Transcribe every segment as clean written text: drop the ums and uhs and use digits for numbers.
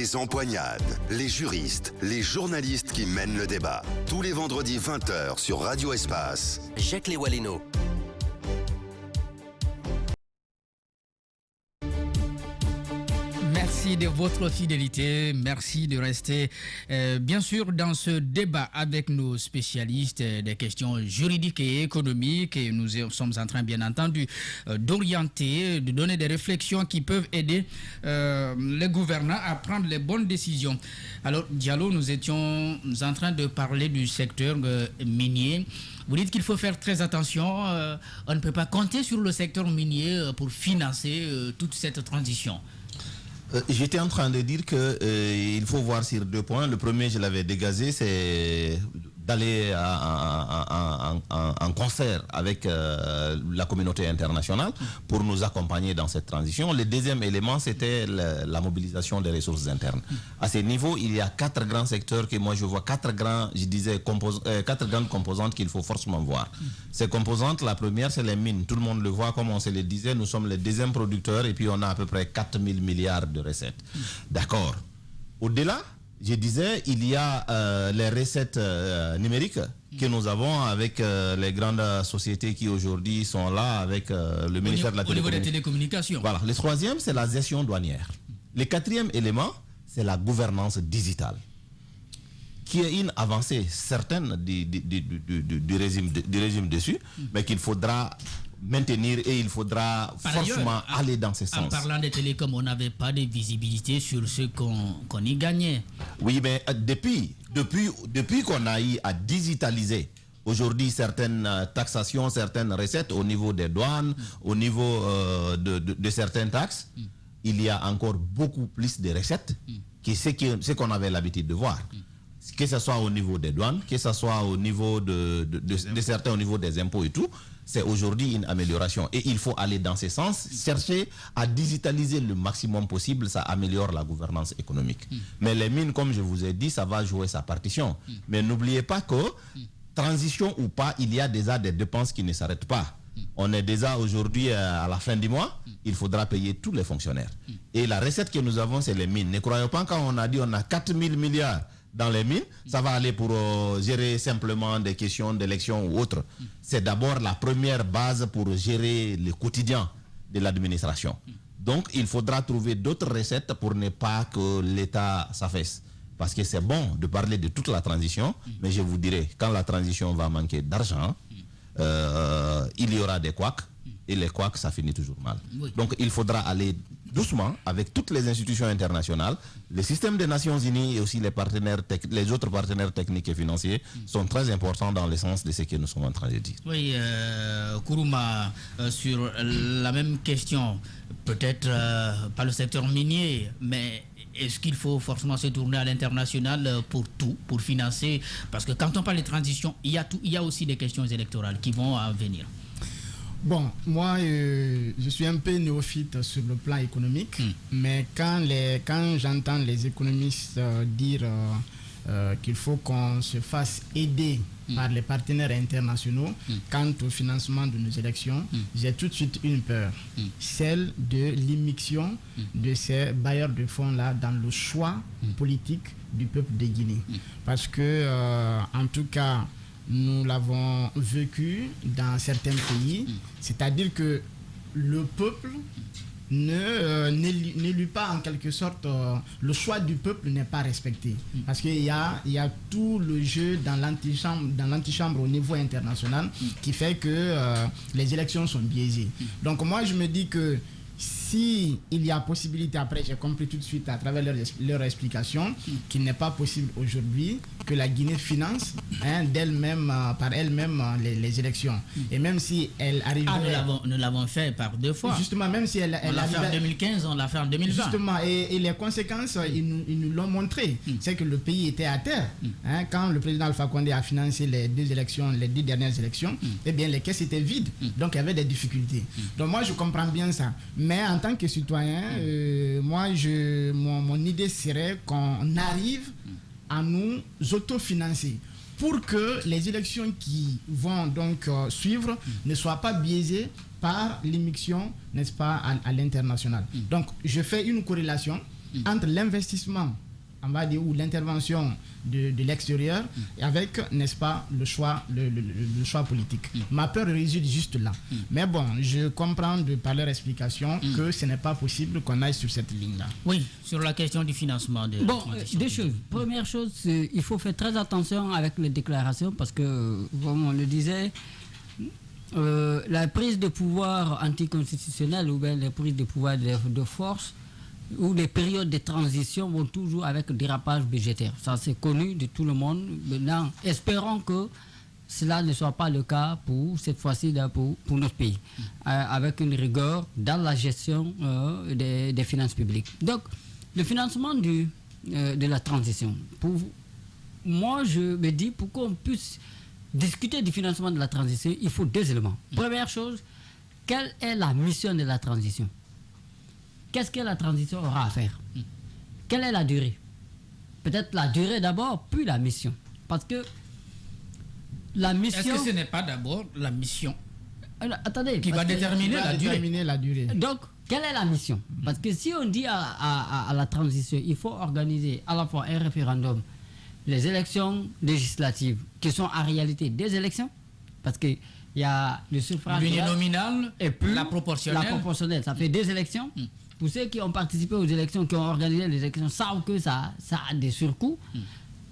les empoignades, les juristes, les journalistes qui mènent le débat. Tous les vendredis 20h sur Radio Espace. Jacques Lewaleno. Merci de votre fidélité, merci de rester bien sûr dans ce débat avec nos spécialistes des questions juridiques et économiques et nous sommes en train bien entendu d'orienter, de donner des réflexions qui peuvent aider les gouvernants à prendre les bonnes décisions. Alors Diallo, nous étions en train de parler du secteur minier. Vous dites qu'il faut faire très attention, on ne peut pas compter sur le secteur minier pour financer toute cette transition. J'étais en train de dire qu'il faut voir sur deux points. Le premier, je l'avais dégagé, c'est d'aller en concert avec la communauté internationale pour nous accompagner dans cette transition. Le deuxième élément, c'était la mobilisation des ressources internes. À ce niveau, il y a quatre grands secteurs que moi je vois, quatre grandes composantes qu'il faut forcément voir. Ces composantes, la première, c'est les mines. Tout le monde le voit, comme on se le disait, nous sommes les deuxièmes producteurs et puis on a à peu près 4 000 milliards de recettes. D'accord. Au-delà, je disais, il y a les recettes numériques que nous avons avec les grandes sociétés qui aujourd'hui sont là avec le ministère de la télécommunication. Voilà. Le troisième, c'est la gestion douanière. Le quatrième élément, c'est la gouvernance digitale, qui est une avancée certaine du régime dessus, mais qu'il faudra maintenir et il faudra forcément aller dans ce sens. En parlant des télécoms, on n'avait pas de visibilité sur ce qu'on y gagnait. Oui, mais depuis qu'on a eu à digitaliser aujourd'hui certaines taxations, certaines recettes au niveau des douanes, au niveau de certaines taxes, il y a encore beaucoup plus de recettes que ce qu'on avait l'habitude de voir. Que ce soit au niveau des douanes, que ce soit au niveau de certains au niveau des impôts et tout, c'est aujourd'hui une amélioration. Et il faut aller dans ce sens, chercher à digitaliser le maximum possible, ça améliore la gouvernance économique. Mais les mines, comme je vous ai dit, ça va jouer sa partition. Mais n'oubliez pas que, transition ou pas, il y a déjà des dépenses qui ne s'arrêtent pas. On est déjà aujourd'hui à la fin du mois, il faudra payer tous les fonctionnaires. Et la recette que nous avons, c'est les mines. Ne croyons pas quand on a dit on a 4 000 milliards dans les mines, ça va aller pour gérer simplement des questions d'élection ou autre. C'est d'abord la première base pour gérer le quotidien de l'administration. Donc, il faudra trouver d'autres recettes pour ne pas que l'État s'affaisse. Parce que c'est bon de parler de toute la transition, mais je vous dirai, quand la transition va manquer d'argent, il y aura des couacs, et les couacs, ça finit toujours mal. Oui. Donc, il faudra aller doucement avec toutes les institutions internationales. Le système des Nations Unies et aussi les autres partenaires techniques et financiers sont très importants dans le sens de ce que nous sommes en train de dire. Oui, Kourouma, sur la même question, peut-être pas le secteur minier, mais est-ce qu'il faut forcément se tourner à l'international pour tout, pour financer? Parce que quand on parle de transition, il y a aussi des questions électorales qui vont venir. Bon, moi, je suis un peu néophyte sur le plan économique, mais quand j'entends les économistes dire qu'il faut qu'on se fasse aider par les partenaires internationaux quant au financement de nos élections, j'ai tout de suite une peur, celle de l'immixtion de ces bailleurs de fonds-là dans le choix politique du peuple de Guinée. Parce que, en tout cas, nous l'avons vécu dans certains pays, c'est-à-dire que le peuple n'élit pas en quelque sorte, le choix du peuple n'est pas respecté. Parce qu'il y a tout le jeu dans l'antichambre au niveau international qui fait que les élections sont biaisées. Donc moi je me dis que si il y a possibilité, après j'ai compris tout de suite à travers leur explication qu'il n'est pas possible aujourd'hui que la Guinée finance d'elle-même, par elle-même les élections. Et même si elle arrive... nous l'avons fait par deux fois. Justement, même si elle... On l'a fait en 2015, on l'a fait en 2020. Justement, et les conséquences, ils nous l'ont montré. C'est que le pays était à terre. Quand le président Alpha Condé a financé les deux dernières élections, eh bien les caisses étaient vides. Donc il y avait des difficultés. Donc moi je comprends bien ça. Mais en tant que citoyen, moi, mon idée serait qu'on arrive à nous autofinancer pour que les élections qui vont donc suivre ne soient pas biaisées par l'immixtion, n'est-ce pas, à l'international. Donc, je fais une corrélation entre l'investissement, on va dire, ou l'intervention de l'extérieur, et avec, n'est-ce pas, le choix politique. Ma peur réside juste là. Mais bon, je comprends par leur explication que ce n'est pas possible qu'on aille sur cette ligne-là. Oui, sur la question du financement. Deux choses. Première chose, il faut faire très attention avec les déclarations parce que, comme on le disait, la prise de pouvoir anticonstitutionnelle ou bien les prises de pouvoir de force ou les périodes de transition vont toujours avec dérapage budgétaire. Ça, c'est connu de tout le monde. Maintenant, espérons que cela ne soit pas le cas pour cette fois-ci pour notre pays, avec une rigueur dans la gestion des finances publiques. Donc, le financement de la transition. Pour moi, je me dis, pour qu'on puisse discuter du financement de la transition, il faut deux éléments. Première chose, quelle est la mission de la transition? Qu'est-ce que la transition aura à faire? Quelle est la durée? Peut-être la durée d'abord, puis la mission. Parce que la mission... Est-ce que ce n'est pas d'abord la mission attendez, qui va déterminer la durée? Donc, quelle est la mission? Parce que si on dit à la transition, il faut organiser à la fois un référendum, les élections législatives, qui sont en réalité des élections, parce qu'il y a le suffrage uninominal et puis la proportionnelle. La proportionnelle, ça fait des élections. Pour ceux qui ont participé aux élections, qui ont organisé les élections, savent que ça a des surcoûts.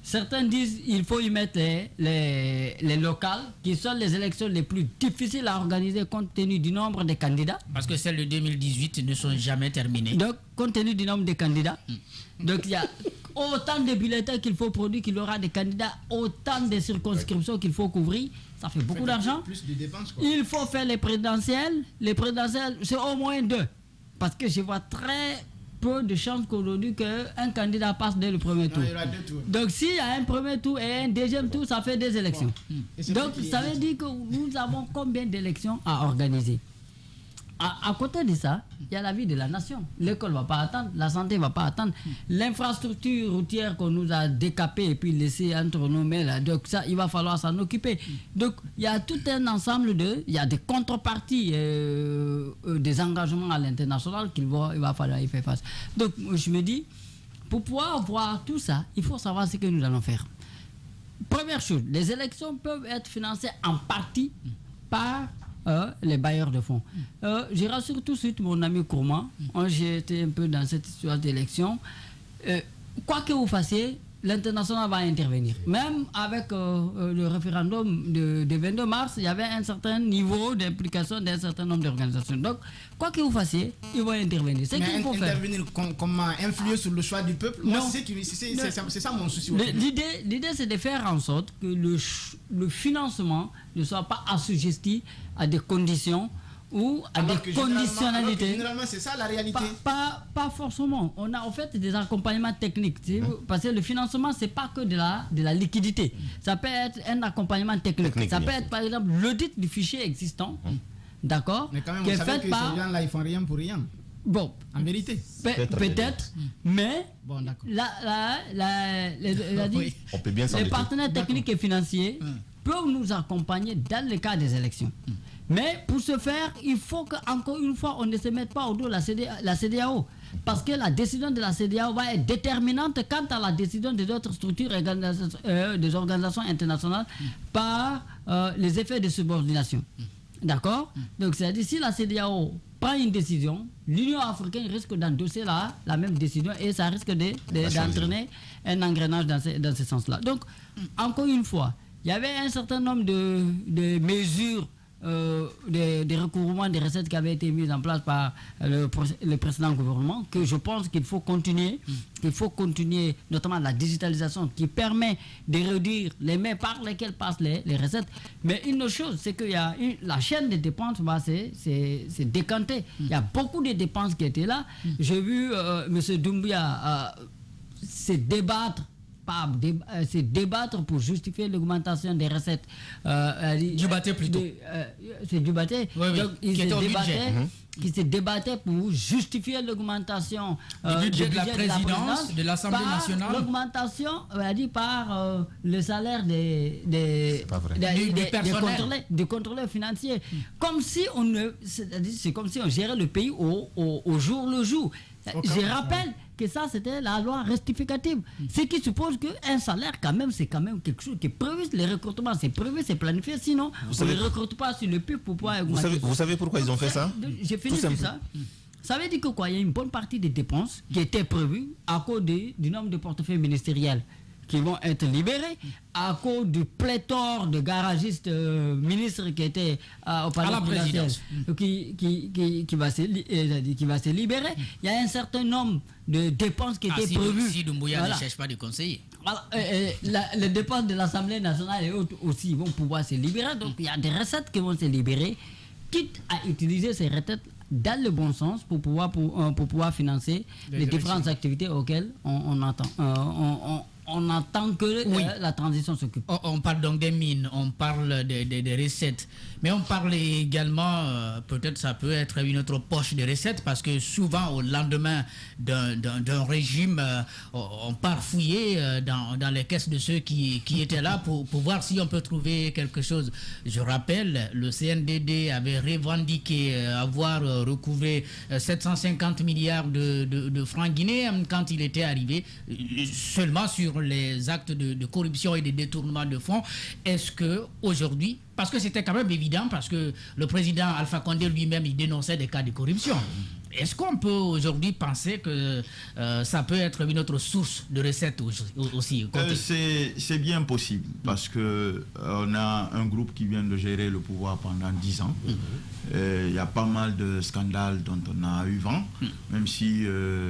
Certains disent qu'il faut y mettre les locales, qui sont les élections les plus difficiles à organiser compte tenu du nombre de candidats. Parce que celles de 2018 ne sont jamais terminées. Donc, compte tenu du nombre de candidats, donc il y a autant de bulletins qu'il faut produire, qu'il y aura des candidats, autant de circonscriptions qu'il faut couvrir. Ça fait beaucoup d'argent. Plus de dépenses, quoi. Il faut faire les présidentielles. Les présidentielles, c'est au moins 2. Parce que je vois très peu de chances qu'aujourd'hui qu'un candidat passe dès le premier tour. Non, il y aura 2 tours. Donc s'il y a un premier tour et un deuxième tour, ça fait des élections. Donc ça veut dire que nous avons combien d'élections à organiser? À côté de ça, il y a la vie de la nation. L'école ne va pas attendre, la santé ne va pas attendre. L'infrastructure routière qu'on nous a décapée et puis laissée entre nos mains, là, donc ça, il va falloir s'en occuper. Donc, il y a tout un ensemble il y a des contreparties, des engagements à l'international il va falloir y faire face. Donc, je me dis, pour pouvoir voir tout ça, il faut savoir ce que nous allons faire. Première chose, les élections peuvent être financées en partie par les bailleurs de fonds. Je rassure tout de suite mon ami Kourma. J'ai été un peu dans cette histoire d'élection. Quoi que vous fassiez, l'international va intervenir. Même avec le référendum de 22 mars, il y avait un certain niveau d'implication d'un certain nombre d'organisations. Donc, quoi que vous fassiez, ils vont intervenir. C'est qu'il faut faire. Intervenir comment influer sur le choix du peuple? Moi, c'est ça mon souci. L'idée, c'est de faire en sorte que le financement ne soit pas assujetti à des conditions ou à des conditionnalités. Généralement, c'est ça la réalité. Pas forcément. On a en fait des accompagnements techniques. Parce que le financement, c'est pas que de la liquidité. Ça peut être un accompagnement technique. Ça peut être par exemple l'audit du fichier existant. D'accord? Mais quand même, vous savez que ces gens-là, ils font rien pour rien. Bon, en vérité. Peut-être, mais bon, d'accord. On peut bien les partenaires techniques et financiers peuvent nous accompagner dans le cas des élections. Mais pour ce faire, il faut qu'encore une fois, on ne se mette pas au dos de la CEDEAO. Parce que la décision de la CEDEAO va être déterminante quant à la décision des autres structures et des organisations internationales par les effets de subordination. D'accord? Donc, c'est-à-dire, si la CEDEAO prend une décision, l'Union africaine risque d'endosser la même décision et ça risque d'entraîner un engrenage dans ce sens-là. Donc, encore une fois, il y avait un certain nombre de mesures, des recouvrements des recettes qui avaient été mises en place par le précédent gouvernement, que je pense qu'il faut continuer. Il faut continuer, notamment la digitalisation qui permet de réduire les mains par lesquelles passent les recettes. Mais une autre chose, c'est que la chaîne des dépenses c'est décanté. Il y a beaucoup de dépenses qui étaient là. J'ai vu M. Doumbia se débattre. C'est débattre pour justifier l'augmentation des recettes. Dubaté plutôt. C'est Dubaté. Oui, donc il se débattait pour justifier l'augmentation du budget de la présidence, de l'Assemblée nationale. L'augmentation, par le salaire des contrôleurs financiers. Comme si c'est comme si on gérait le pays au jour le jour. Je rappelle que ça, c'était la loi rectificative. Ce qui suppose qu'un salaire, quand même, c'est quand même quelque chose qui est prévu. Les recrutements, c'est prévu, c'est planifié. Sinon, on ne recrute pas sur le PIB pour pouvoir augmenter. Vous savez pourquoi ils ont fait ça? J'ai fini sur ça. Ça veut dire que quoi, il y a une bonne partie des dépenses qui étaient prévues à cause du nombre de portefeuilles ministériels qui vont être libérés, à cause du pléthore de garagistes ministres qui étaient au palais présidentiel, qui va se libérer. Il y a un certain nombre de dépenses qui étaient prévues. Si Doumbouya ne cherche pas de conseiller. Voilà, les dépenses de l'Assemblée nationale et autres aussi vont pouvoir se libérer. Donc il y a des recettes qui vont se libérer, quitte à utiliser ces recettes dans le bon sens pour pouvoir financer les différentes activités auxquelles on attend que la transition s'occupe. On parle donc des mines, on parle des recettes, mais on parle également, peut-être ça peut être une autre poche de recettes, parce que souvent au lendemain d'un régime, on part fouiller dans les caisses de ceux qui étaient là pour voir si on peut trouver quelque chose. Je rappelle, le CNDD avait revendiqué avoir recouvré 750 milliards de francs guinéens quand il était arrivé, seulement sur les actes de corruption et de détournement de fonds. Est-ce que aujourd'hui, parce que c'était quand même évident, parce que le président Alpha Condé lui-même il dénonçait des cas de corruption, est-ce qu'on peut aujourd'hui penser que ça peut être une autre source de recettes aussi? C'est bien possible, parce que on a un groupe qui vient de gérer le pouvoir pendant 10 ans. Il y a pas mal de scandales dont on a eu vent, même si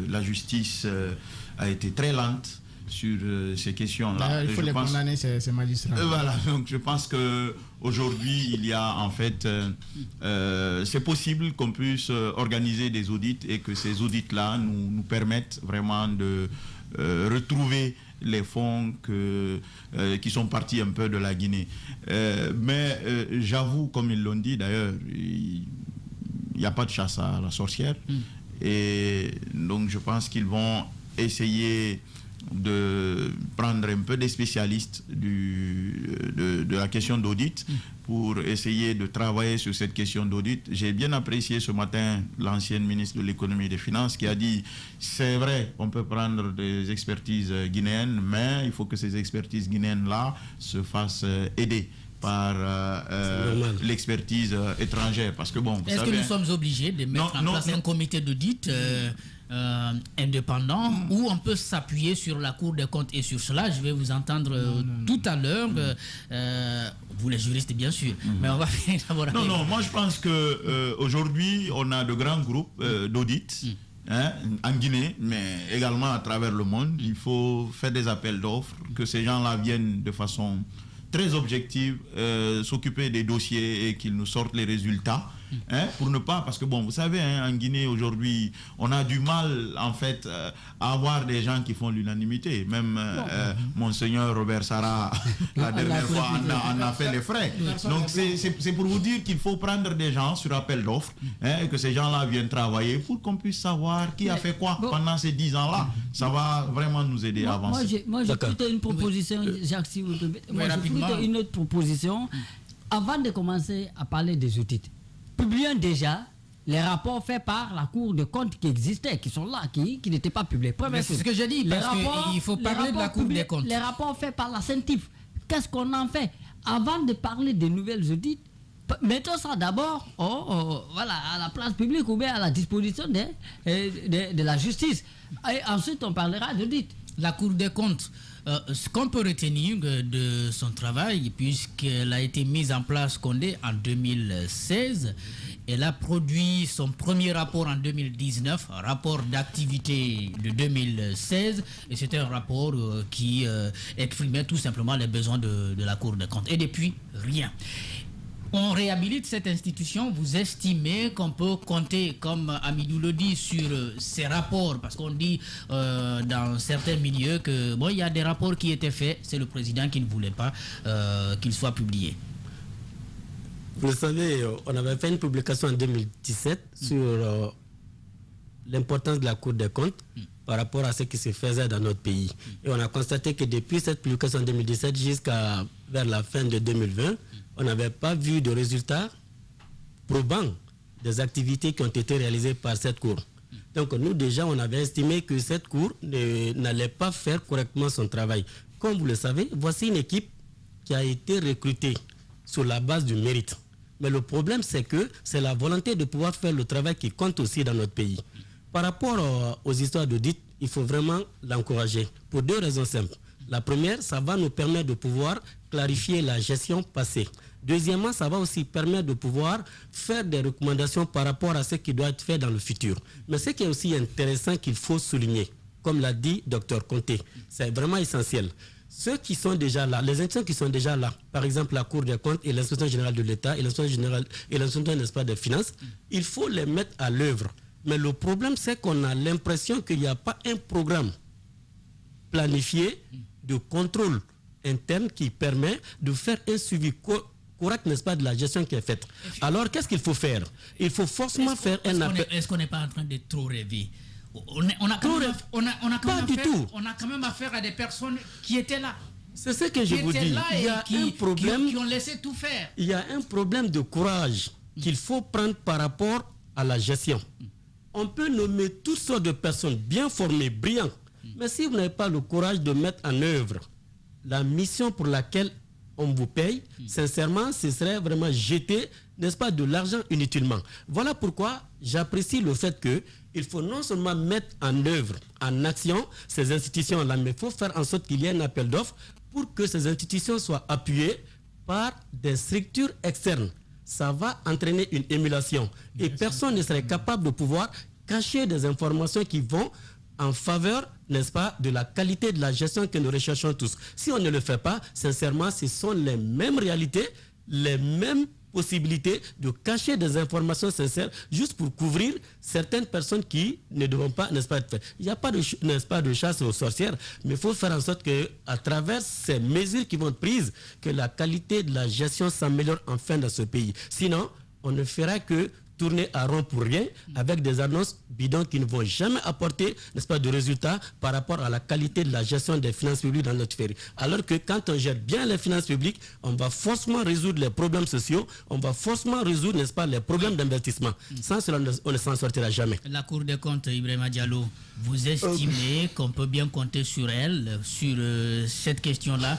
la justice a été très lente sur ces questions-là. Il faut les condamner, ces magistrats. Voilà, donc je pense qu'aujourd'hui, il y a en fait... c'est possible qu'on puisse organiser des audits et que ces audits-là nous permettent vraiment de retrouver les fonds qui sont partis un peu de la Guinée. Mais j'avoue, comme ils l'ont dit d'ailleurs, il n'y a pas de chasse à la sorcière. Et donc je pense qu'ils vont essayer de prendre un peu des spécialistes de la question d'audit pour essayer de travailler sur cette question d'audit. J'ai bien apprécié ce matin l'ancienne ministre de l'économie et des finances qui a dit c'est vrai, on peut prendre des expertises guinéennes, mais il faut que ces expertises guinéennes-là se fassent aider par l'expertise étrangère. Parce que bon, est-ce que nous sommes obligés de mettre en place un comité d'audit indépendant où on peut s'appuyer sur la Cour des comptes? Et sur cela, je vais vous entendre tout à l'heure, vous les juristes bien sûr, mais on va finir d'abord. Non, moi je pense qu'aujourd'hui on a de grands groupes d'audit en Guinée, mais également à travers le monde. Il faut faire des appels d'offres, que ces gens-là viennent de façon très objective, s'occuper des dossiers et qu'ils nous sortent les résultats. Pour ne pas, parce que bon, vous savez, en Guinée aujourd'hui, on a du mal en fait à avoir des gens qui font l'unanimité. Même Monseigneur Robert Sarah, la dernière fois, en a fait les frais. Donc c'est pour vous dire qu'il faut prendre des gens sur appel d'offres, et que ces gens-là viennent travailler pour qu'on puisse savoir qui a fait quoi pendant ces 10 ans-là. Ça va vraiment nous aider à avancer. Moi j'ai plutôt une proposition, Jacques, si vous permettez. Moi j'ai plutôt une autre proposition. Avant de commencer à parler des audits, publions déjà les rapports faits par la Cour de comptes qui existaient, qui sont là, qui n'étaient pas publiés. C'est ce que je dis, parce qu'il faut parler de la Cour des comptes. Les rapports faits par la CENTIF, qu'est-ce qu'on en fait? Avant de parler des nouvelles audits, mettons ça d'abord à la place publique ou bien à la disposition de la justice. Et ensuite, on parlera d'audit. La Cour des comptes, ce qu'on peut retenir de son travail, puisqu'elle a été mise en place Condé en 2016, elle a produit son premier rapport en 2019, rapport d'activité de 2016, et c'était un rapport qui exprimait tout simplement les besoins de la Cour des comptes. Et depuis, rien. On réhabilite cette institution. Vous estimez qu'on peut compter, comme Amidou le dit, sur ces rapports? Parce qu'on dit dans certains milieux que bon, il y a des rapports qui étaient faits, c'est le président qui ne voulait pas qu'ils soient publiés. Vous le savez, on avait fait une publication en 2017 sur l'importance de la Cour des comptes par rapport à ce qui se faisait dans notre pays. Et on a constaté que depuis cette publication en 2017 jusqu'à vers la fin de 2020, on n'avait pas vu de résultats probants des activités qui ont été réalisées par cette Cour. Donc nous déjà, on avait estimé que cette Cour n'allait pas faire correctement son travail. Comme vous le savez, voici une équipe qui a été recrutée sur la base du mérite. Mais le problème, c'est que c'est la volonté de pouvoir faire le travail qui compte aussi dans notre pays. Par rapport aux histoires d'audit, il faut vraiment l'encourager pour 2 raisons simples. La première, ça va nous permettre de pouvoir clarifier la gestion passée. Deuxièmement, ça va aussi permettre de pouvoir faire des recommandations par rapport à ce qui doit être fait dans le futur. Mais ce qui est aussi intéressant qu'il faut souligner, comme l'a dit Dr Conté, c'est vraiment essentiel. Ceux qui sont déjà là, les institutions qui sont déjà là, par exemple la Cour des comptes et l'Inspection générale de l'État et l'Inspection n'est-ce pas, des finances, il faut les mettre à l'œuvre. Mais le problème, c'est qu'on a l'impression qu'il n'y a pas un programme planifié de contrôle interne qui permet de faire un suivi correct, n'est-ce pas, de la gestion qui est faite. Alors, qu'est-ce qu'il faut faire? Il faut forcément faire un appel. Est-ce qu'on n'est pas en train de trop rêver? On a quand même affaire à des personnes qui étaient là. C'est ce que je vous dis. Il y a un problème. Qui ont laissé tout faire. Il y a un problème de courage qu'il faut prendre par rapport à la gestion. On peut nommer toutes sortes de personnes bien formées, brillantes, mais si vous n'avez pas le courage de mettre en œuvre la mission pour laquelle on vous paye, sincèrement, ce serait vraiment jeter, n'est-ce pas, de l'argent inutilement. Voilà pourquoi j'apprécie le fait qu'il faut non seulement mettre en œuvre, en action, ces institutions-là, mais il faut faire en sorte qu'il y ait un appel d'offres pour que ces institutions soient appuyées par des structures externes. Ça va entraîner une émulation. Et personne ne serait capable de pouvoir cacher des informations qui vont en faveur, n'est-ce pas, de la qualité de la gestion que nous recherchons tous. Si on ne le fait pas, sincèrement, ce sont les mêmes réalités, les mêmes possibilités de cacher des informations sincères juste pour couvrir certaines personnes qui ne devront pas, n'est-ce pas, être faites. Il n'y a pas de, n'est-ce pas, de chasse aux sorcières, mais il faut faire en sorte que, à travers ces mesures qui vont être prises, que la qualité de la gestion s'améliore enfin dans ce pays. Sinon, on ne fera que tourner à rond pour rien avec des annonces bidons qui ne vont jamais apporter, n'est-ce pas, de résultats par rapport à la qualité de la gestion des finances publiques dans notre pays. Alors que quand on gère bien les finances publiques, on va forcément résoudre les problèmes sociaux, on va forcément résoudre, n'est-ce pas, les problèmes d'investissement. Sans cela, on ne s'en sortira jamais. La Cour des comptes, Ibrahima Diallo, vous estimez qu'on peut bien compter sur elle, sur cette question-là,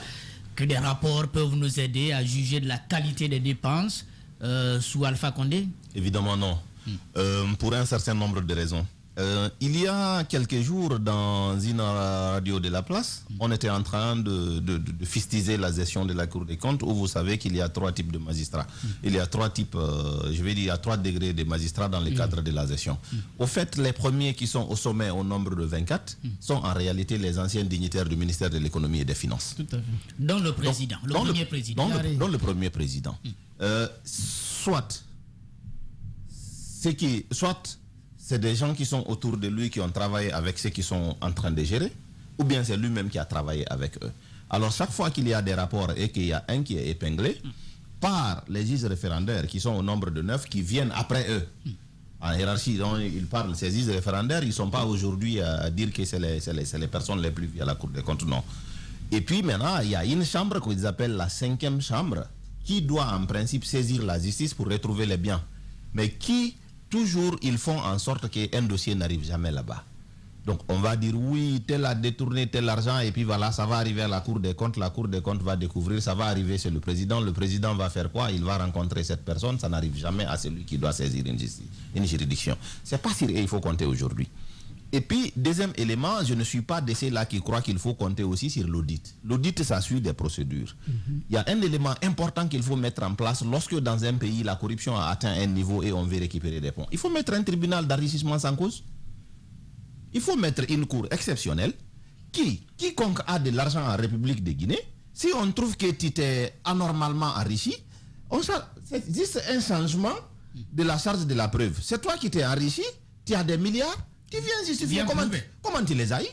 que des rapports peuvent nous aider à juger de la qualité des dépenses sous Alpha Condé? Évidemment non. Pour un certain nombre de raisons. Il y a quelques jours, dans une radio de la place, on était en train de fustiger la gestion de la Cour des comptes, où vous savez qu'il y a 3 types de magistrats. Il y a 3 types, je vais dire, il y a 3 degrés de magistrats dans le cadre de la gestion. Au fait, les premiers qui sont au sommet au nombre de 24 sont en réalité les anciens dignitaires du ministère de l'économie et des finances. Tout à fait. Dont le président, le premier président. Dont le premier président. Soit c'est des gens qui sont autour de lui qui ont travaillé avec ceux qui sont en train de gérer, ou bien c'est lui-même qui a travaillé avec eux. Alors chaque fois qu'il y a des rapports et qu'il y a un qui est épinglé par les juges référendaires qui sont au nombre de 9 qui viennent après eux. En hiérarchie, dont ils parlent, ces juges référendaires, ils ne sont pas aujourd'hui à dire que c'est les personnes les plus vies à la Cour des comptes, non. Et puis maintenant, il y a une chambre qu'ils appellent la 5e chambre qui doit en principe saisir la justice pour retrouver les biens. Mais qui, toujours, ils font en sorte qu'un dossier n'arrive jamais là-bas. Donc on va dire oui, tel a détourné tel argent et puis voilà, ça va arriver à la Cour des comptes va découvrir, ça va arriver chez le président va faire quoi? Il va rencontrer cette personne, ça n'arrive jamais à celui qui doit saisir une juridiction. C'est pas sûr et il faut compter aujourd'hui. Et puis, deuxième élément, je ne suis pas de ceux-là qui croient qu'il faut compter aussi sur l'audit. L'audit, ça suit des procédures. Il y a un élément important qu'il faut mettre en place lorsque dans un pays, la corruption a atteint un niveau et on veut récupérer des fonds. Il faut mettre un tribunal d'enrichissement sans cause. Il faut mettre une cour exceptionnelle quiconque a de l'argent en République de Guinée, si on trouve que tu t'es anormalement enrichi, c'est juste un changement de la charge de la preuve. C'est toi qui t'es enrichi, tu as des milliards, tu viens justifier comment tu les as eu.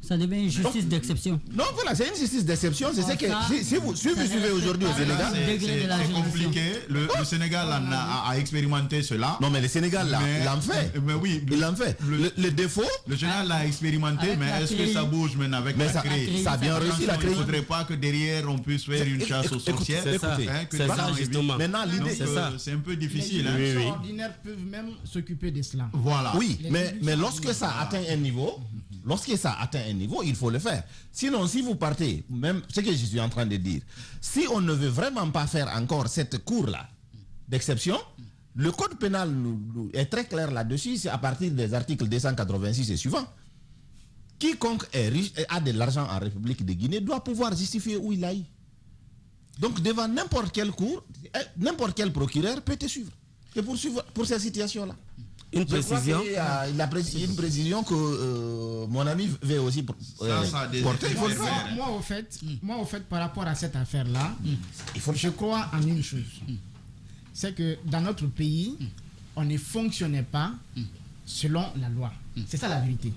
Ça devient une justice d'exception. Non, voilà, c'est une justice d'exception. C'est ce que si vous suivez aujourd'hui au Sénégal, c'est compliqué. Le Sénégal a expérimenté cela. Non, mais le Sénégal l'a fait. Mais oui, il l'a fait. Le défaut. Le Sénégal l'a expérimenté, mais est-ce que ça bouge maintenant avec la CREI? Ça a bien réussi la CREI. Il ne faudrait pas que derrière on puisse faire une chasse aux sorcières. C'est ça, justement. Maintenant, l'idée, c'est un peu difficile. Les juges ordinaires peuvent même s'occuper de cela. Voilà. Oui, mais lorsque ça atteint un niveau. Lorsque ça atteint un niveau, il faut le faire. Sinon, si vous partez, même ce que je suis en train de dire, si on ne veut vraiment pas faire encore cette cour-là d'exception, le code pénal est très clair là-dessus, c'est à partir des articles 286 et suivants. Quiconque est riche et a de l'argent en République de Guinée doit pouvoir justifier où il aille. Donc, devant n'importe quelle cour, n'importe quel procureur peut te suivre. Et poursuivre pour ces situations-là. Une précision. Il a une précision que mon ami veut aussi porter. Moi, au fait, par rapport à cette affaire-là, je crois en une chose. C'est que dans notre pays, on ne fonctionnait pas selon la loi. C'est ça la vérité.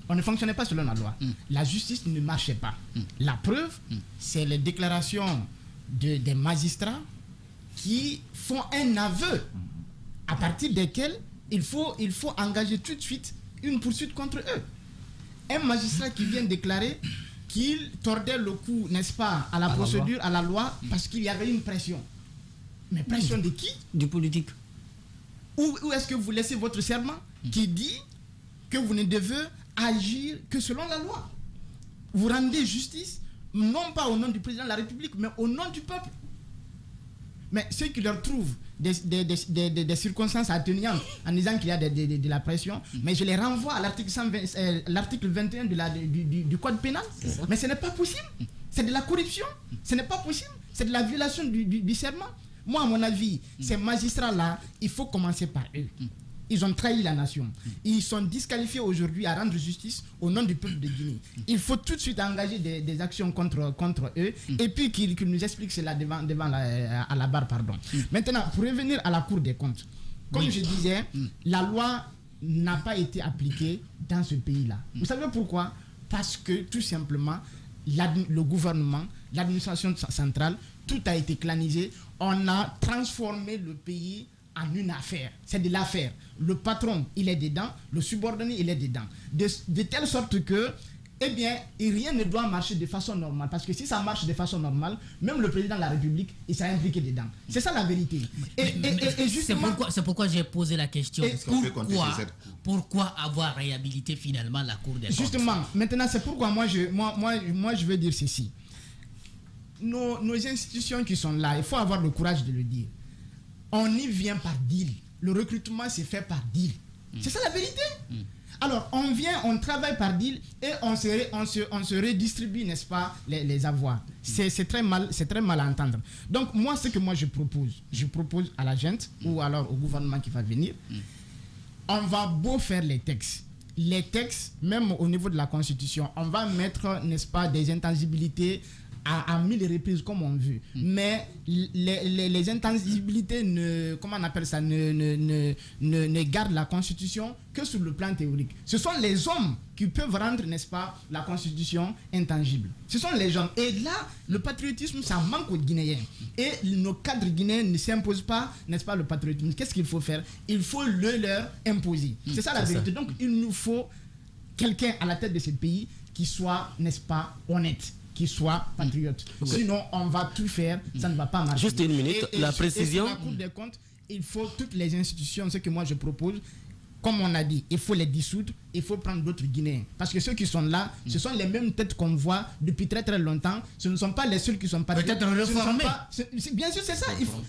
On ne fonctionnait pas selon la loi. La justice ne marchait pas. La preuve, c'est les déclarations des magistrats qui font un aveu à partir desquels il faut engager tout de suite une poursuite contre eux. Un magistrat qui vient déclarer qu'il tordait le cou, n'est-ce pas, à la procédure, à la loi, parce qu'il y avait une pression. Mais pression de qui? Du politique. Où est-ce que vous laissez votre serment qui dit que vous ne devez agir que selon la loi? Vous rendez justice, non pas au nom du président de la République, mais au nom du peuple. Mais ceux qui leur trouvent des circonstances atténuantes en disant qu'il y a de la pression, mais je les renvoie à l'article 21 du Code pénal. Mais ce n'est pas possible. C'est de la corruption. Ce n'est pas possible. C'est de la violation du serment. Moi, à mon avis, ces magistrats-là, il faut commencer par eux. Ils ont trahi la nation. Ils sont disqualifiés aujourd'hui à rendre justice au nom du peuple de Guinée. Il faut tout de suite engager des actions contre eux et puis qu'ils nous expliquent cela à la barre. Maintenant, pour revenir à la Cour des comptes, comme je disais, la loi n'a pas été appliquée dans ce pays-là. Vous savez pourquoi? Parce que tout simplement, le gouvernement, l'administration centrale, tout a été clanisé. On a transformé le pays en une affaire. C'est de l'affaire. Le patron, il est dedans. Le subordonné, il est dedans. De telle sorte que, eh bien, rien ne doit marcher de façon normale. Parce que si ça marche de façon normale, même le président de la République, il s'est impliqué dedans. C'est ça la vérité. Et justement, c'est pourquoi j'ai posé la question. Pourquoi avoir réhabilité finalement la Cour des comptes? Justement, maintenant, c'est pourquoi moi je veux dire ceci. Nos institutions qui sont là, il faut avoir le courage de le dire. On y vient par deal. Le recrutement s'est fait par deal. C'est ça la vérité. Alors, on vient, on travaille par deal et on se redistribue, n'est-ce pas, les avoirs. C'est très mal à entendre. Donc, moi, ce que je propose à la gente ou alors au gouvernement qui va venir, on va beau faire les textes, même au niveau de la Constitution, on va mettre, n'est-ce pas, des intangibilités à 1000 reprises comme on veut. Mais les intangibilités ne gardent la Constitution que sur le plan théorique. Ce sont les hommes qui peuvent rendre, n'est-ce pas, la Constitution intangible. Ce sont les gens. Et là, le patriotisme, ça manque aux Guinéens. Et nos cadres guinéens ne s'imposent pas, n'est-ce pas, le patriotisme. Qu'est-ce qu'il faut faire? Il faut leur imposer. C'est ça la vérité. Donc, il nous faut quelqu'un à la tête de ce pays qui soit, n'est-ce pas, honnête, qui soit patriote. Sinon, on va tout faire, ça ne va pas marcher. Juste une minute, la précision. Et sur la Cour des comptes, il faut toutes les institutions, ce que moi je propose, comme on a dit, il faut les dissoudre, il faut prendre d'autres Guinéens. Parce que ceux qui sont là, ce sont les mêmes têtes qu'on voit depuis très très longtemps. Ce ne sont pas les seuls qui sont patriotes. Peut-être réformer. Bien sûr, c'est ça.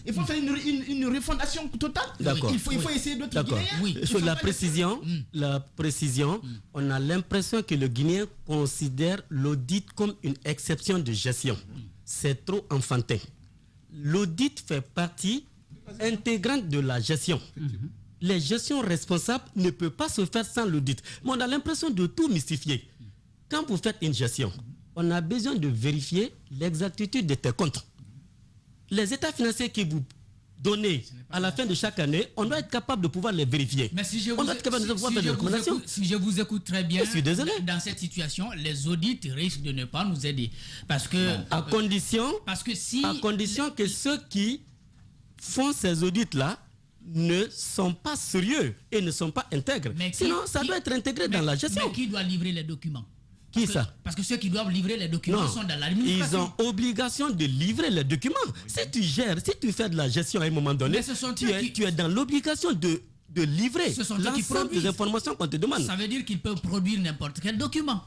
Il faut faire une refondation totale. Il faut essayer d'autres Guinéens. Oui. Sur la précision, on a l'impression que le Guinéen considère l'audit comme une exception de gestion. C'est trop enfantin. L'audit fait partie intégrante de la gestion. Les gestions responsables ne peuvent pas se faire sans l'audit. Mais on a l'impression de tout mystifier. Quand vous faites une gestion, on a besoin de vérifier l'exactitude de tes comptes. Les états financiers que vous donnés à la fin de chaque année, on doit être capable de pouvoir les vérifier. Mais si je on doit être capable de pouvoir faire des recommandations. Si je vous écoute très bien, je suis désolé. Dans cette situation, les audits risquent de ne pas nous aider. Parce que, à condition que ceux qui font ces audits-là ne sont pas sérieux et ne sont pas intègres. Sinon, ça doit être intégré dans la gestion. Mais qui doit livrer les documents? Parce que ceux qui doivent livrer les documents sont dans l'administration. Ils ont obligation de livrer les documents. Si tu gères, si tu fais de la gestion à un moment donné, tu es dans l'obligation de livrer l'ensemble des informations qu'on te demande. Ça veut dire qu'ils peuvent produire n'importe quel document.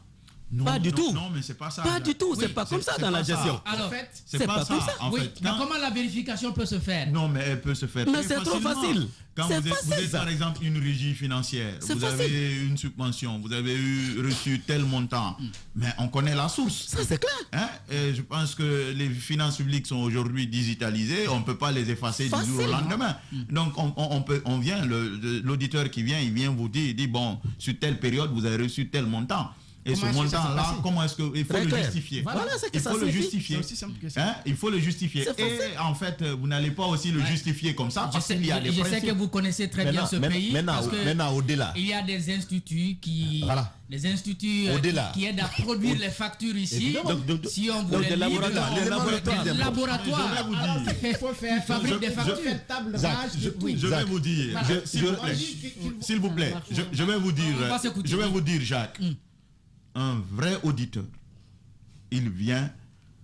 Non, pas du tout. Non, mais c'est pas ça. Pas du tout. C'est pas comme ça dans la gestion. Alors, c'est pas ça. Oui, mais comment la vérification peut se faire? Non, mais elle peut se faire. Mais c'est trop facile. Quand vous êtes par exemple une régie financière, vous avez une subvention, vous avez reçu tel montant, mais on connaît la source. Ça, c'est clair. Et je pense que les finances publiques sont aujourd'hui digitalisées, on ne peut pas les effacer du jour au lendemain. Donc, on vient, l'auditeur qui vient, il vient vous dire, il dit, bon, sur telle période, vous avez reçu tel montant. Et ce montant-là, comment est-ce qu'il faut le justifier? Il faut le justifier. Il faut le justifier. Et en fait, vous n'allez pas aussi le justifier comme ça. Parce qu'il y a des je sais que vous connaissez très bien ce pays. Maintenant, au-delà. Il y a des instituts qui aident à produire les factures ici. Si on voulait les laboratoires. Il faut faire fabriquer des factures. Je vais vous dire, s'il vous plaît, je vais vous dire, Jacques. Un vrai auditeur, il vient,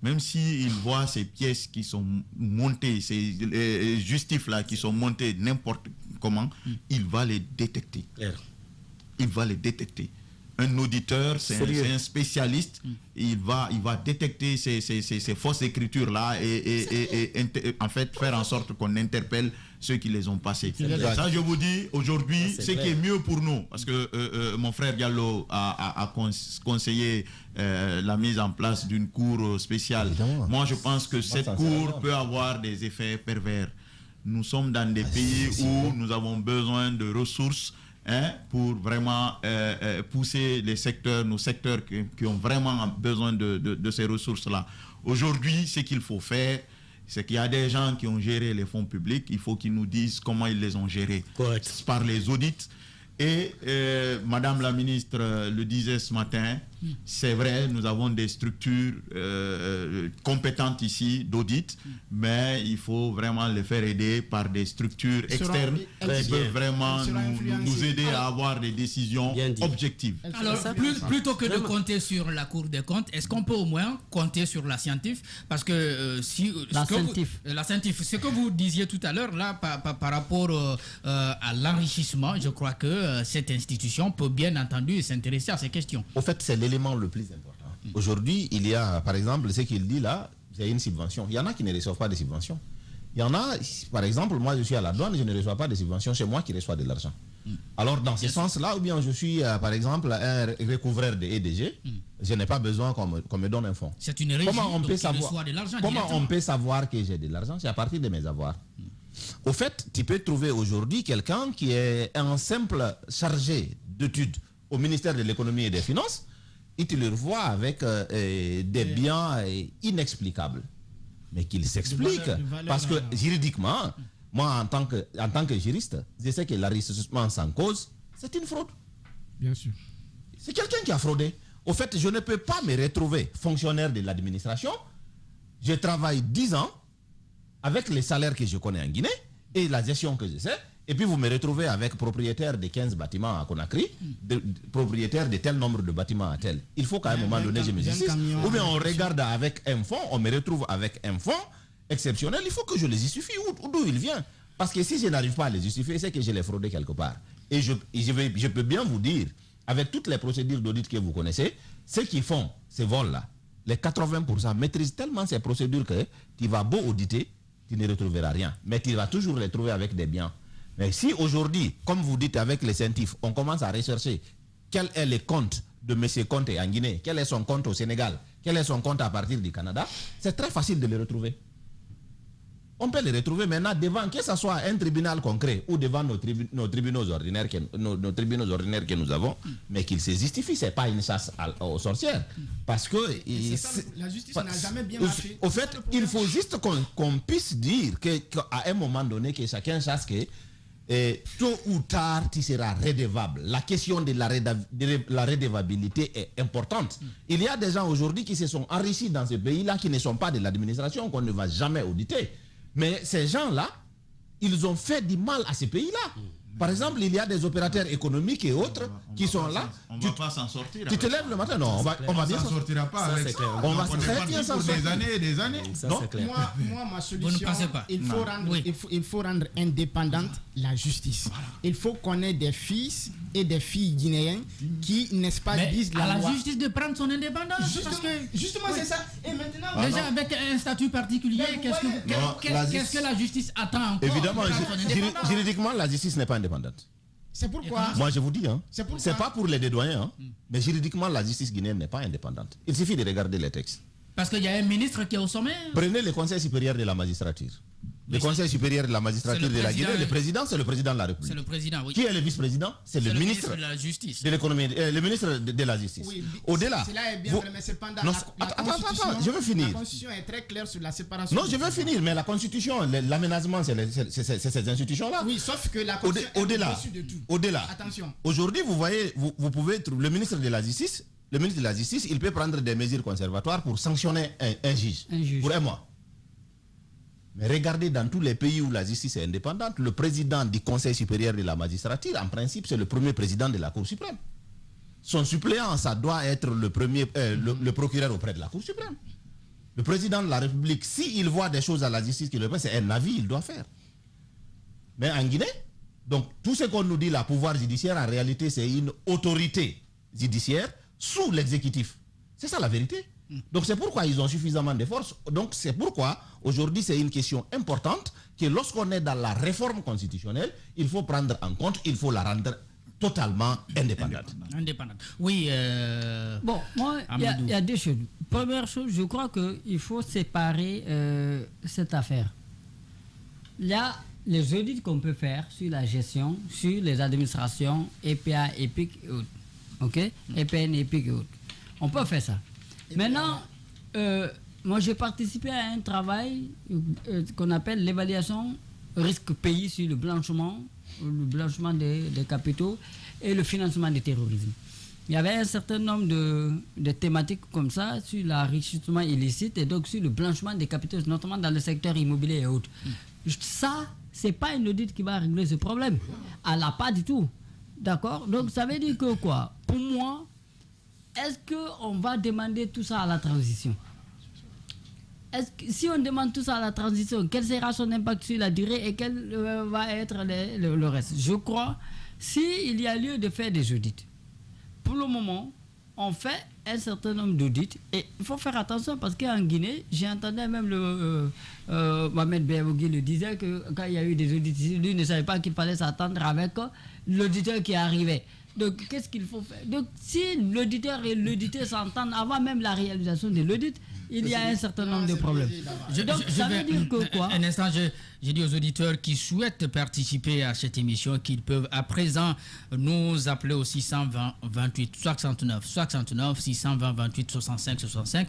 même s'il voit ces pièces qui sont montées, ces justifs là qui sont montés n'importe comment, il va les détecter. Il va les détecter. Un auditeur, c'est un spécialiste, il va détecter ces fausses écritures là et en fait faire en sorte qu'on interpelle ceux qui les ont passés. Ça, je vous dis, aujourd'hui, ce qui est mieux pour nous, parce que mon frère Diallo a conseillé la mise en place d'une cour spéciale. Moi, je pense que cette cour peut avoir des effets pervers. Nous sommes dans des pays où nous avons besoin de ressources pour vraiment pousser nos secteurs qui ont vraiment besoin de ces ressources-là. Aujourd'hui, ce qu'il faut faire, c'est qu'il y a des gens qui ont géré les fonds publics, il faut qu'ils nous disent comment ils les ont gérés. Correct. Par les audits. Et Madame la ministre le disait ce matin, c'est vrai, nous avons des structures compétentes ici d'audit, mais il faut vraiment les faire aider par des structures externes qui peuvent vraiment nous aider à avoir des décisions objectives. Alors, plutôt que de compter sur la Cour des comptes, est-ce qu'on peut au moins compter sur la Scientif? Parce que la Scientif, ce que vous disiez tout à l'heure, là, par rapport à l'enrichissement, je crois que cette institution peut bien entendu s'intéresser à ces questions. Au fait, c'est l'élément le plus important. Aujourd'hui, il y a, par exemple, ce qu'il dit là, il y a une subvention. Il y en a qui ne reçoivent pas de subventions. Il y en a, par exemple, moi je suis à la douane, je ne reçois pas de subventions, c'est moi qui reçois de l'argent. Alors dans ce sens-là, ou bien je suis, par exemple, un recouvreur de EDG, je n'ai pas besoin qu'on me donne un fonds. C'est une régie, comment on peut savoir, reçoit de l'argent comment on peut savoir que j'ai de l'argent? C'est à partir de mes avoirs. Au fait, tu peux trouver aujourd'hui quelqu'un qui est un simple chargé d'études au ministère de l'économie et des finances, et tu le revois avec des biens inexplicables. Mais qu'il s'explique, parce que juridiquement, moi en tant que juriste, je sais que l'enrichissement sans cause, c'est une fraude. Bien sûr. C'est quelqu'un qui a fraudé. Au fait, je ne peux pas me retrouver fonctionnaire de l'administration. Je travaille 10 ans avec les salaires que je connais en Guinée et la gestion que je sais, et puis vous me retrouvez avec propriétaire de 15 bâtiments à Conakry, propriétaire de tel nombre de bâtiments à tel. Il faut qu'à un moment donné, je me dise, ou bien on regarde avec un fonds, on me retrouve avec un fonds exceptionnel, il faut que je les justifie d'où il vient. Parce que si je n'arrive pas à les justifier, c'est que je l'ai fraudé quelque part. Et je peux bien vous dire, avec toutes les procédures d'audit que vous connaissez, ceux qui font ces vols-là, les 80% maîtrisent tellement ces procédures que tu vas beau auditer, tu ne retrouveras rien. Mais tu vas toujours les trouver avec des biens. Mais si aujourd'hui, comme vous dites avec les scientifiques, on commence à rechercher quel est le compte de M. Conte en Guinée, quel est son compte au Sénégal, quel est son compte à partir du Canada, c'est très facile de les retrouver. On peut les retrouver maintenant devant, que ce soit un tribunal concret ou devant nos tribunaux ordinaires nos tribunaux ordinaires que nous avons, mais qu'ils se justifient. Ce n'est pas une chasse aux sorcières. Parce que... la justice n'a jamais bien marché. Au fait, il faut juste qu'on puisse dire qu'à un moment donné, que chacun sache que tôt ou tard, tu seras redevable. La question de la redevabilité est importante. Il y a des gens aujourd'hui qui se sont enrichis dans ce pays-là, qui ne sont pas de l'administration, qu'on ne va jamais auditer. Mais ces gens-là, ils ont fait du mal à ce pays-là. Par exemple, il y a des opérateurs économiques et autres qui sont là. On ne va pas s'en sortir. Tu te lèves le matin, non, on va bien s'en sortira pas avec ça. On va très bien s'en sortir. Des années et des années. Moi, ma solution, Vous ne pensez pas? Il faut rendre indépendante la justice. Il faut qu'on ait des fils et des filles guinéens qui, n'est-ce pas, disent la loi. À la justice de prendre son indépendance. Justement, c'est ça. Et maintenant, déjà avec un statut particulier, qu'est-ce que la justice attend encore? Évidemment, juridiquement, la justice n'est pas indépendante. C'est pourquoi. Moi, je vous dis, c'est pas pour les dédoyens, mais juridiquement, la justice guinéenne n'est pas indépendante. Il suffit de regarder les textes. Parce qu'il y a un ministre qui est au sommet. Prenez le Conseil supérieur de la magistrature. Le Conseil supérieur de la magistrature de la Guinée, le président, c'est le président de la République. C'est le président, oui. Qui est le vice-président? C'est le ministre de la Justice. De l'économie, le ministre de la Justice. Oui, au-delà. Cela est bien vrai, mais cependant, attends, je veux finir. La Constitution est très claire sur la séparation. Non, je veux finir, mais la Constitution, l'aménagement, c'est ces institutions-là. Oui, sauf que la Constitution est au-dessus de tout. Au-delà. Attention. Aujourd'hui, vous voyez, vous pouvez trouver le ministre de la Justice. Le ministre de la Justice, il peut prendre des mesures conservatoires pour sanctionner un juge. Pour un mois. Mais regardez, dans tous les pays où la justice est indépendante, le président du Conseil supérieur de la magistrature, en principe, c'est le premier président de la Cour suprême. Son suppléant, ça doit être le procureur auprès de la Cour suprême. Le président de la République, s'il voit des choses à la justice qui le prennent, c'est un avis qu'il doit faire. Mais en Guinée, donc tout ce qu'on nous dit, le pouvoir judiciaire, en réalité, c'est une autorité judiciaire sous l'exécutif. C'est ça la vérité. Donc c'est pourquoi ils ont suffisamment de force. Donc c'est pourquoi aujourd'hui c'est une question importante que lorsqu'on est dans la réforme constitutionnelle, il faut prendre en compte, il faut la rendre totalement indépendante. Oui. Bon, moi, il y a deux choses. Première chose, je crois qu'il faut séparer cette affaire. Il y a les audits qu'on peut faire sur la gestion, sur les administrations, EPA, EPIC et autres. OK? EPN, EPIC et autres. On peut faire ça. Maintenant, moi j'ai participé à un travail qu'on appelle l'évaluation risque pays sur le blanchiment des capitaux et le financement du terrorisme. Il y avait un certain nombre de thématiques comme ça sur l'enrichissement illicite et donc sur le blanchiment des capitaux, notamment dans le secteur immobilier et autres. Ça, c'est pas une audit qui va régler ce problème. Elle n'a pas du tout. D'accord? Donc ça veut dire que quoi? Pour moi, est-ce qu'on va demander tout ça à la transition? Si on demande tout ça à la transition, quel sera son impact sur la durée et quel va être le reste? Je crois, s'il y a lieu de faire des audits, pour le moment, on fait un certain nombre d'audits et il faut faire attention parce qu'en Guinée, j'ai entendu même Mohamed Beyabougui le disait que quand il y a eu des audits, lui ne savait pas qu'il fallait s'attendre avec l'auditeur qui arrivait. Donc, qu'est-ce qu'il faut faire? Donc, si l'auditeur et l'audité s'entendent avant même la réalisation de l'audit, il y a un certain nombre de problèmes. Donc, ça veut dire que quoi? Un instant, j'ai dit aux auditeurs qui souhaitent participer à cette émission qu'ils peuvent à présent nous appeler au 620 28 69 69 620 28 65 65.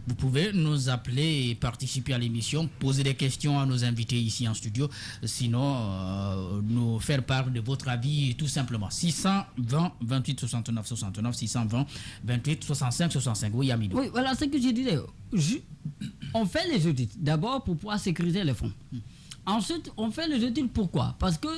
Vous pouvez nous appeler et participer à l'émission, poser des questions à nos invités ici en studio, sinon nous faire part de votre avis tout simplement. 620 28 69 69 620 28 65 65. Oui, Amidou. Oui, voilà ce que je disais. On fait les audits d'abord pour pouvoir sécuriser les fonds. Ensuite, on fait les audits pourquoi? Parce que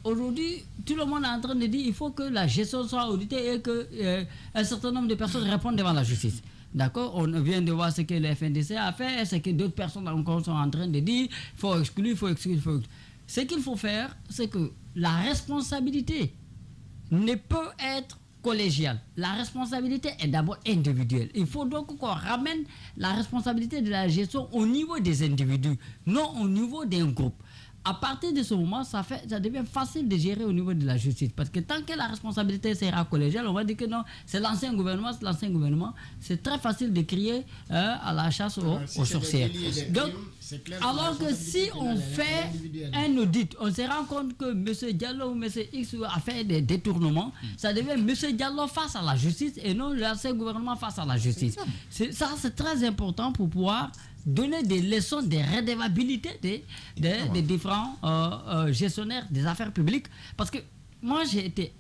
aujourd'hui, tout le monde est en train de dire qu'il faut que la gestion soit auditée et qu'un certain nombre de personnes répondent devant la justice. D'accord? On vient de voir ce que le FNDC a fait, ce que d'autres personnes encore sont en train de dire. Il faut exclure, il faut exclure, il faut exclure. Ce qu'il faut faire, c'est que la responsabilité ne peut être collégiale. La responsabilité est d'abord individuelle. Il faut donc qu'on ramène la responsabilité de la gestion au niveau des individus, non au niveau d'un groupe. À partir de ce moment, ça devient facile de gérer au niveau de la justice. Parce que tant que la responsabilité sera collégiale, on va dire que non, c'est l'ancien gouvernement, c'est très facile de crier à la chasse aux sorcières. Donc, Alors que si on fait un audit, on se rend compte que M. Diallo ou M. X a fait des détournements, ça devient M. Diallo face à la justice et non l'ancien gouvernement face à la justice. Ça, c'est très important pour pouvoir donner des leçons de redevabilité des différents gestionnaires des affaires publiques. Parce que moi, j'ai été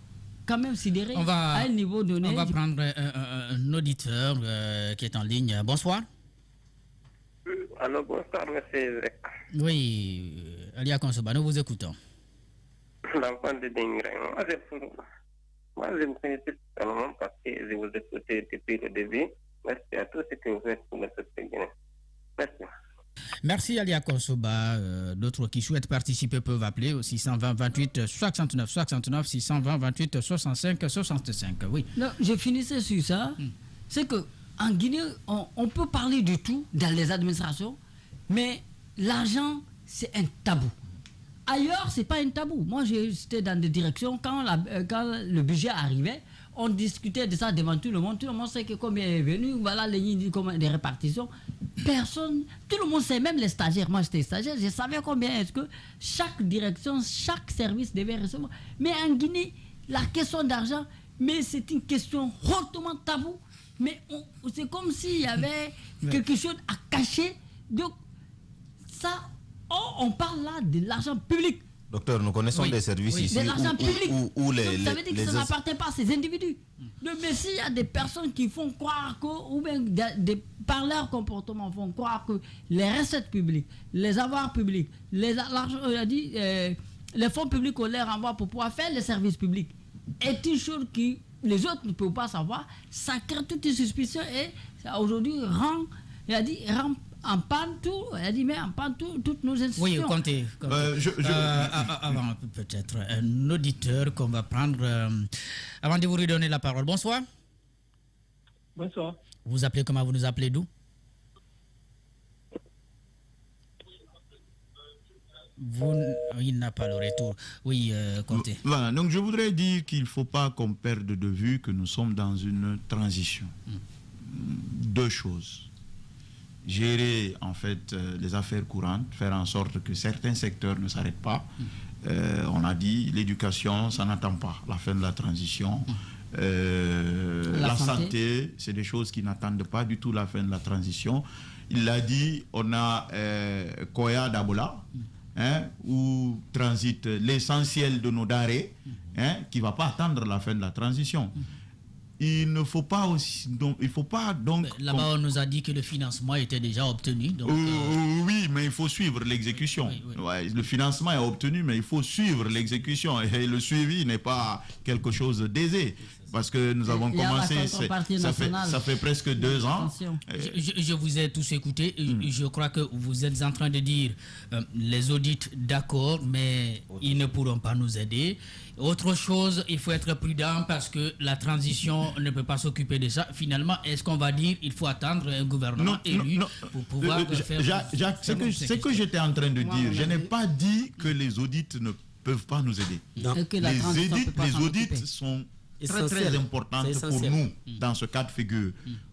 quand même sidéré à un niveau donné. On va prendre un auditeur qui est en ligne. Bonsoir. Alors, bonsoir, monsieur Zek. Oui, Alia Konsoba, nous vous écoutons. L'enfant de Dingré. Moi, je me félicite seulement parce que je vous écoutais depuis le début. Merci à tous ce que vous faites pour le peuple guinéen. Merci. Merci Alia Konsoba. D'autres qui souhaitent participer peuvent appeler au 620 28 69 69 620 28 65 65. Oui. Non, je finissais sur ça. C'est que en Guinée, on peut parler du tout dans les administrations, mais l'argent, c'est un tabou. Ailleurs, c'est pas un tabou. Moi, j'étais dans des directions, quand le budget arrivait, on discutait de ça devant tout le monde. Tout le monde sait que combien est venu, voilà les lignes des répartitions. Personne, tout le monde sait, même les stagiaires. Moi, j'étais stagiaire, je savais combien est-ce que chaque direction, chaque service devait recevoir. Mais en Guinée, la question d'argent, mais c'est une question hautement tabou. Mais c'est comme s'il y avait quelque chose à cacher. Donc, ça, on parle là de l'argent public. Docteur, nous connaissons des services ici de l'argent public. Où les, donc, ça veut dire que ça n'appartient pas à ces individus. Donc, mais s'il y a des personnes qui font croire que, ou bien par leur comportement, font croire que les recettes publiques, les avoirs publics, les fonds publics qu'on leur envoie pour pouvoir faire les services publics, est une chose qui les autres ne peuvent pas savoir, ça crée toute une suspicion et ça aujourd'hui rend en panne tout, toutes nos institutions. Oui, comptez. Avant peut-être un auditeur qu'on va prendre avant de vous redonner la parole. Bonsoir. Bonsoir. Vous appelez comment? Vous nous appelez d'où? Il n'a pas le retour. Oui, comptez. Voilà, donc je voudrais dire qu'il ne faut pas qu'on perde de vue que nous sommes dans une transition. Deux choses. Gérer en fait les affaires courantes, faire en sorte que certains secteurs ne s'arrêtent pas. On a dit l'éducation, ça n'attend pas la fin de la transition. La santé, c'est des choses qui n'attendent pas du tout la fin de la transition. Il l'a dit, on a Koya Dabola, où transite l'essentiel de nos denrées, qui ne va pas attendre la fin de la transition. Il ne faut pas aussi, donc il faut pas donc. Là-bas, on nous a dit que le financement était déjà obtenu. Donc, oui, mais il faut suivre l'exécution. Ouais, le financement est obtenu, mais il faut suivre l'exécution. Et le suivi n'est pas quelque chose d'aisé. Parce que nous avons commencé, ça fait presque 2 ans. Je vous ai tous écouté. Je crois que vous êtes en train de dire les audits, d'accord, mais ils ne pourront pas nous aider. Autre chose, il faut être prudent parce que la transition ne peut pas s'occuper de ça. Finalement, est-ce qu'on va dire qu'il faut attendre un gouvernement élu pour pouvoir faire... Jacques, c'est que j'étais en train de dire. Je n'ai pas dit que les audits ne peuvent pas nous aider. Les audits sont très importantes pour nous dans ce cas de figure.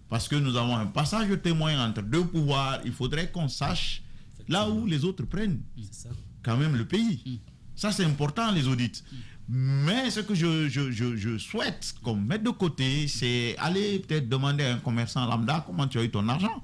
Parce que nous avons un passage de témoin entre deux pouvoirs. Il faudrait qu'on sache là où les autres prennent quand même le pays. Ça, c'est important, les audits. Mais ce que je souhaite qu'on mette de côté, c'est aller peut-être demander à un commerçant lambda comment tu as eu ton argent.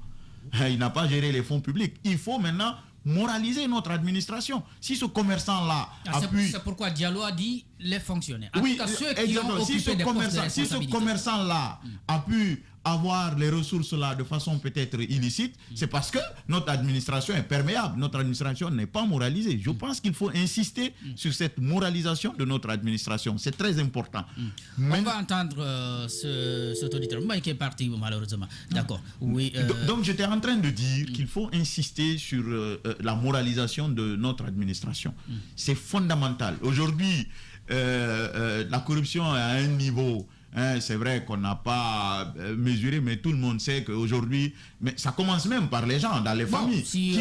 Il n'a pas géré les fonds publics. Il faut maintenant moraliser notre administration. Si ce commerçant-là appuie... C'est pourquoi Diallo a dit les fonctionnaires. En Oui, tout cas, ceux qui ont si occupé des postes de si ce commerçant-là a pu avoir les ressources-là de façon peut-être illicite, c'est parce que notre administration est perméable. Notre administration n'est pas moralisée. Je pense qu'il faut insister sur cette moralisation de notre administration. C'est très important. On va entendre cet auditeur. Moi qui est parti, malheureusement. D'accord. Oui, Donc, j'étais en train de dire qu'il faut insister sur la moralisation de notre administration. C'est fondamental. Aujourd'hui, la corruption est à un niveau C'est vrai qu'on n'a pas mesuré, mais tout le monde sait qu'aujourd'hui, mais ça commence même par les gens, dans les familles. Si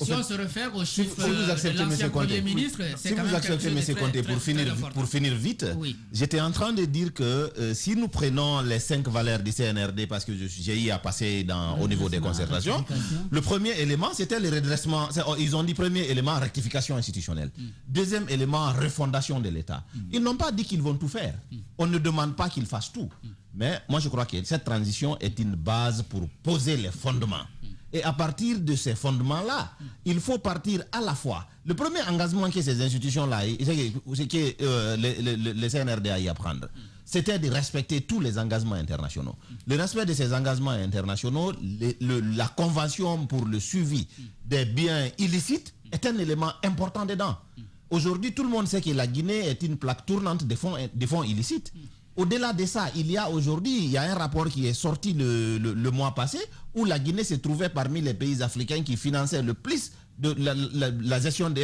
on se réfère aux chiffres de l'ancien Premier ministre, c'est quand même quelque chose de très, pour finir vite, oui. J'étais en train de dire que si nous prenons les 5 valeurs du CNRD, parce que j'ai eu à passer au niveau des concertations, le premier élément, c'était le redressement. Ils ont dit premier élément, rectification institutionnelle. Deuxième élément, refondation de l'État. Ils n'ont pas dit qu'ils vont tout faire. On ne demande pas qu'ils fassent tout. Mais moi, je crois que cette transition est une base pour poser les fondements. Et à partir de ces fondements-là, il faut partir à la fois. Le premier engagement que ces institutions-là, c'est que le CNRD a eu à prendre, c'était de respecter tous les engagements internationaux. Le respect de ces engagements internationaux, la convention pour le suivi des biens illicites est un élément important dedans. Aujourd'hui, tout le monde sait que la Guinée est une plaque tournante des fonds illicites. Au-delà de ça, il y a un rapport qui est sorti le mois passé où la Guinée se trouvait parmi les pays africains qui finançaient le plus de la gestion de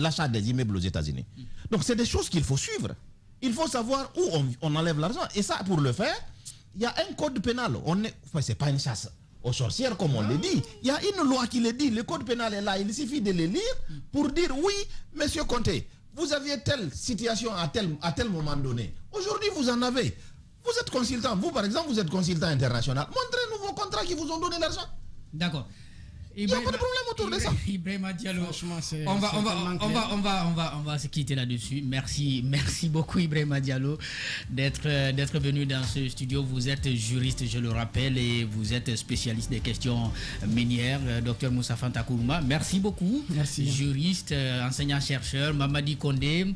l'achat des immeubles aux États-Unis. Donc c'est des choses qu'il faut suivre. Il faut savoir où on enlève l'argent. Et ça, pour le faire, il y a un code pénal. C'est pas une chasse aux sorcières, comme on le dit. Il y a une loi qui le dit. Le code pénal est là. Il suffit de le lire pour dire oui, monsieur Conté, vous aviez telle situation à tel moment donné. Aujourd'hui, vous en avez. Vous êtes consultant. Vous, par exemple, vous êtes consultant international. Montrez-nous vos contrats qui vous ont donné l'argent. D'accord. Il n'y a pas de problème autour de ça. Ibrahima Diallo, Franchement, on va se quitter là-dessus. Merci beaucoup Ibrahima Diallo d'être venu dans ce studio. Vous êtes juriste, je le rappelle, et vous êtes spécialiste des questions minières. Dr Moussa Fanta Kourouma, merci beaucoup. Merci. Juriste, enseignant-chercheur. Mamadi Condé,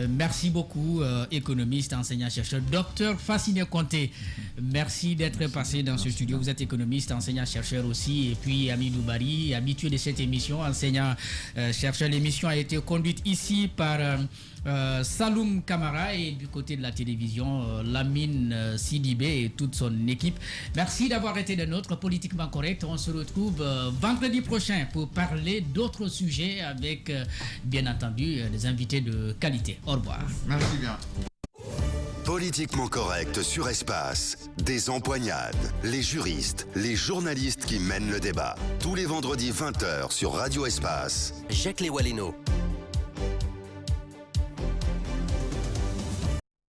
merci beaucoup, économiste, enseignant-chercheur. Docteur Fassine Conté, merci d'être passé dans ce studio. Vous êtes économiste, enseignant-chercheur aussi. Et puis Amidou Bari, habitué de cette émission, enseignant-chercheur. L'émission a été conduite ici par Saloum Kamara et du côté de la télévision, Lamine Sidibé et toute son équipe. Merci d'avoir été de notre Politiquement Correct. On se retrouve vendredi prochain pour parler d'autres sujets avec, bien entendu, des invités de qualité. Au revoir. Merci bien. Politiquement Correct sur Espace. Des empoignades. Les juristes, les journalistes qui mènent le débat. Tous les vendredis 20h sur Radio Espace. Jacques Lewaleno.